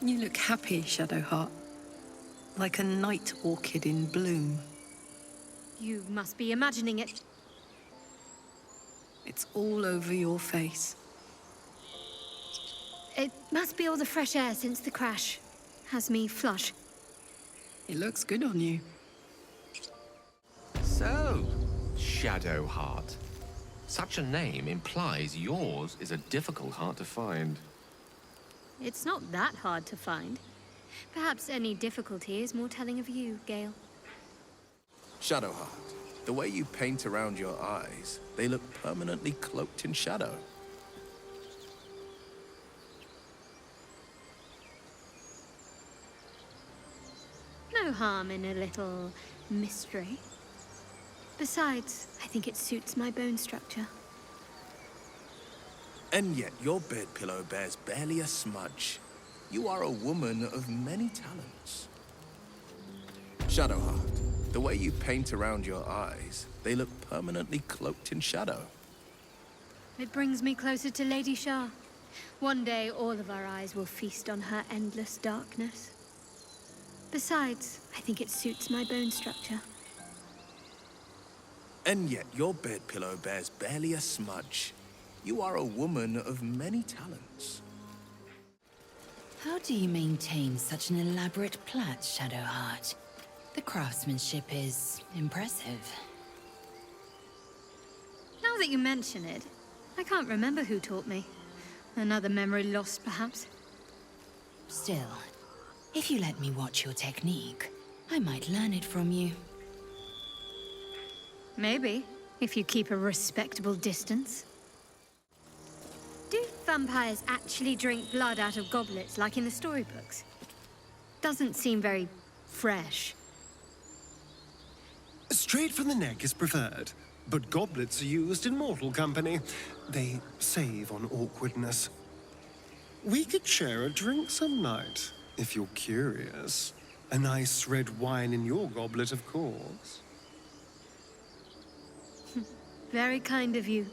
You look happy, Shadowheart. Like a night orchid in bloom. You must be imagining it. It's all over your face. It must be all the fresh air since the crash. Has me flush. It looks good on you. So, Shadowheart. Such a name implies yours is a difficult heart to find. It's not that hard to find. Perhaps any difficulty is more telling of you, Gale. Shadowheart, the way you paint around your eyes, they look permanently cloaked in shadow. No harm in a little mystery. Besides, I think it suits my bone structure. And yet your bed pillow bears barely a smudge. You are a woman of many talents. Shadowheart, the way you paint around your eyes, they look permanently cloaked in shadow. It brings me closer to Lady Shar. One day, all of our eyes will feast on her endless darkness. Besides, I think it suits my bone structure. And yet your bed pillow bears barely a smudge. You are a woman of many talents. How do you maintain such an elaborate plait, Shadowheart? The craftsmanship is impressive. Now that you mention it, I can't remember who taught me. Another memory lost, perhaps. Still, if you let me watch your technique, I might learn it from you. Maybe, if you keep a respectable distance. Do vampires actually drink blood out of goblets like in the storybooks? Doesn't seem very fresh. Straight from the neck is preferred, but goblets are used in mortal company. They save on awkwardness. We could share a drink some night, if you're curious. A nice red wine in your goblet, of course. Very kind of you,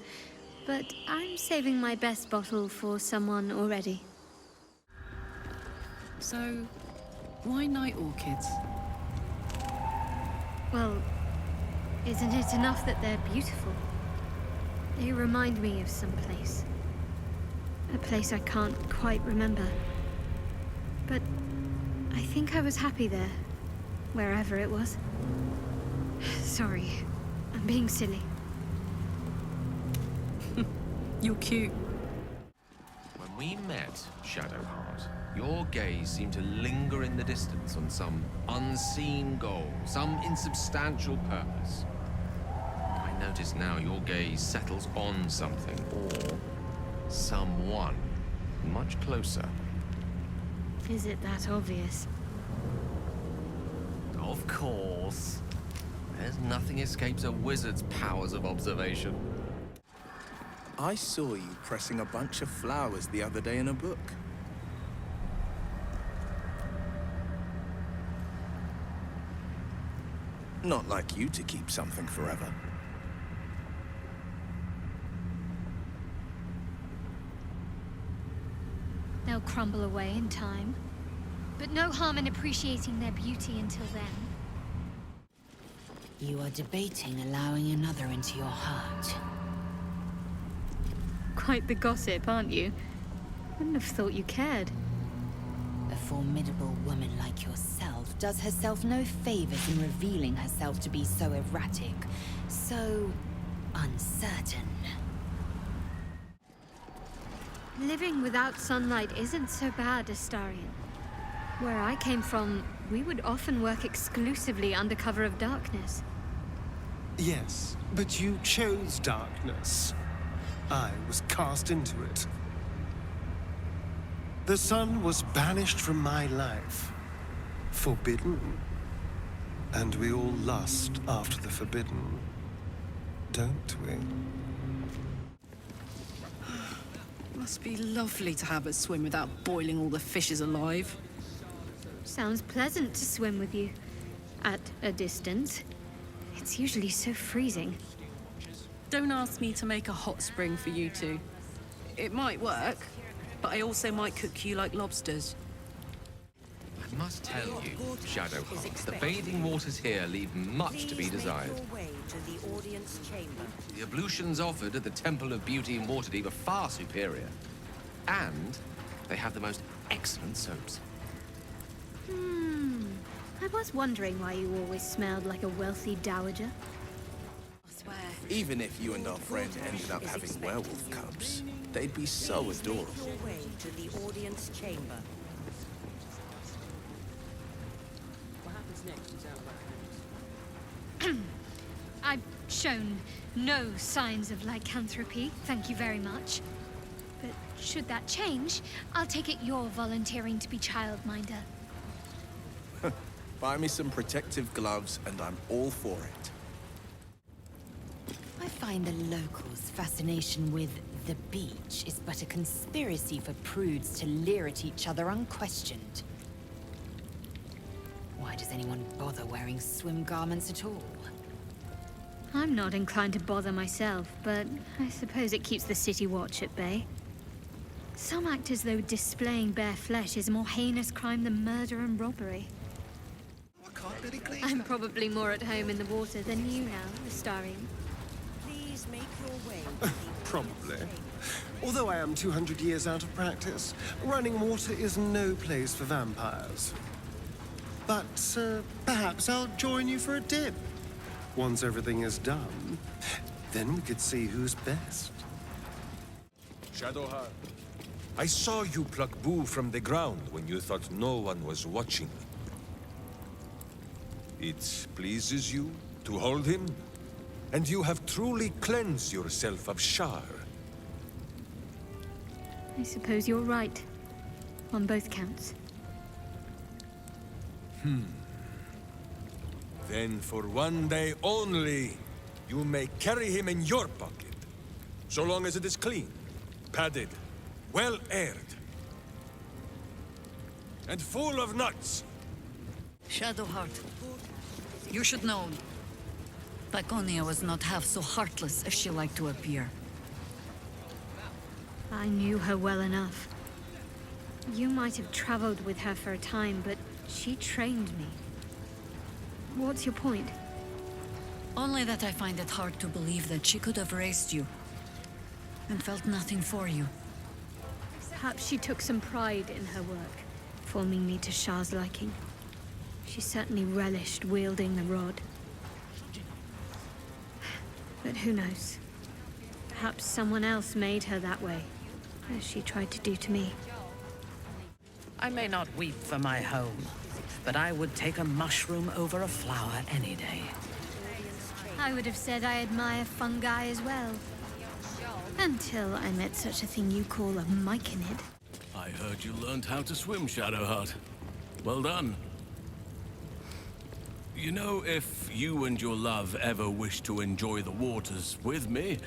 but I'm saving my best bottle for someone already. So, why night orchids? Well, isn't it enough that they're beautiful? They remind me of some place. A place I can't quite remember. But I think I was happy there, wherever it was. Sorry, I'm being silly. You're cute. When we met, Shadowheart, your gaze seemed to linger in the distance on some unseen goal, some insubstantial purpose. I notice now your gaze settles on something, or someone, much closer. Is it that obvious? Of course. There's nothing escapes a wizard's powers of observation. I saw you pressing a bunch of flowers the other day in a book. Not like you to keep something forever. They'll crumble away in time. But no harm in appreciating their beauty until then. You are debating allowing another into your heart. Quite the gossip, aren't you? Wouldn't have thought you cared. A formidable woman like yourself does herself no favors in revealing herself to be so erratic, so uncertain. Living without sunlight isn't so bad, Astarion. Where I came from, we would often work exclusively under cover of darkness. Yes, but you chose darkness. I was cast into it. The sun was banished from my life. Forbidden. And we all lust after the forbidden. Don't we? Must be lovely to have a swim without boiling all the fishes alive. Sounds pleasant to swim with you. At a distance. It's usually so freezing. Don't ask me to make a hot spring for you two. It might work, but I also might cook you like lobsters. must tell you, Shadowheart, the bathing waters here leave much to be desired. The ablutions offered at the Temple of Beauty in Waterdeep are far superior. And they have the most excellent soaps. I was wondering why you always smelled like a wealthy dowager. Even if you and our friend ended up having werewolf cubs, they'd be so adorable. I've shown no signs of lycanthropy, thank you very much. But should that change, I'll take it you're volunteering to be childminder. Buy me some protective gloves and I'm all for it. I find the locals' fascination with the beach is but a conspiracy for prudes to leer at each other unquestioned. Why does anyone bother wearing swim garments at all? I'm not inclined to bother myself, but I suppose it keeps the city watch at bay. Some act as though displaying bare flesh is a more heinous crime than murder and robbery. I'm probably more at home in the water than you now, Astarion. Please make your way. Probably. Although I am 200 years out of practice, running water is no place for vampires. But perhaps I'll join you for a dip. Once everything is done, then we could see who's best. Shadowheart, I saw you pluck Boo from the ground when you thought no one was watching. It pleases you to hold him, and you have truly cleansed yourself of Shar. I suppose you're right. On both counts. Then for one day only, you may carry him in your pocket. So long as it is clean, padded, well aired, and full of nuts. Shadowheart, you should know. Laconia was not half so heartless as she liked to appear. I knew her well enough. You might have traveled with her for a time, but she trained me. What's your point? Only that I find it hard to believe that she could have raised you and felt nothing for you. Perhaps she took some pride in her work, forming me to Shar's liking. She certainly relished wielding the rod. But who knows? Perhaps someone else made her that way, as she tried to do to me. I may not weep for my home, but I would take a mushroom over a flower any day. I would have said I admire fungi as well. Until I met such a thing you call a myconid. I heard you learned how to swim, Shadowheart. Well done. You know, if you and your love ever wish to enjoy the waters with me,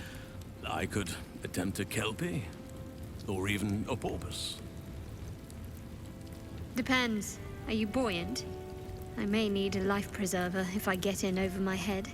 I could attempt a kelpie, or even a porpoise. Depends. Are you buoyant? I may need a life preserver if I get in over my head.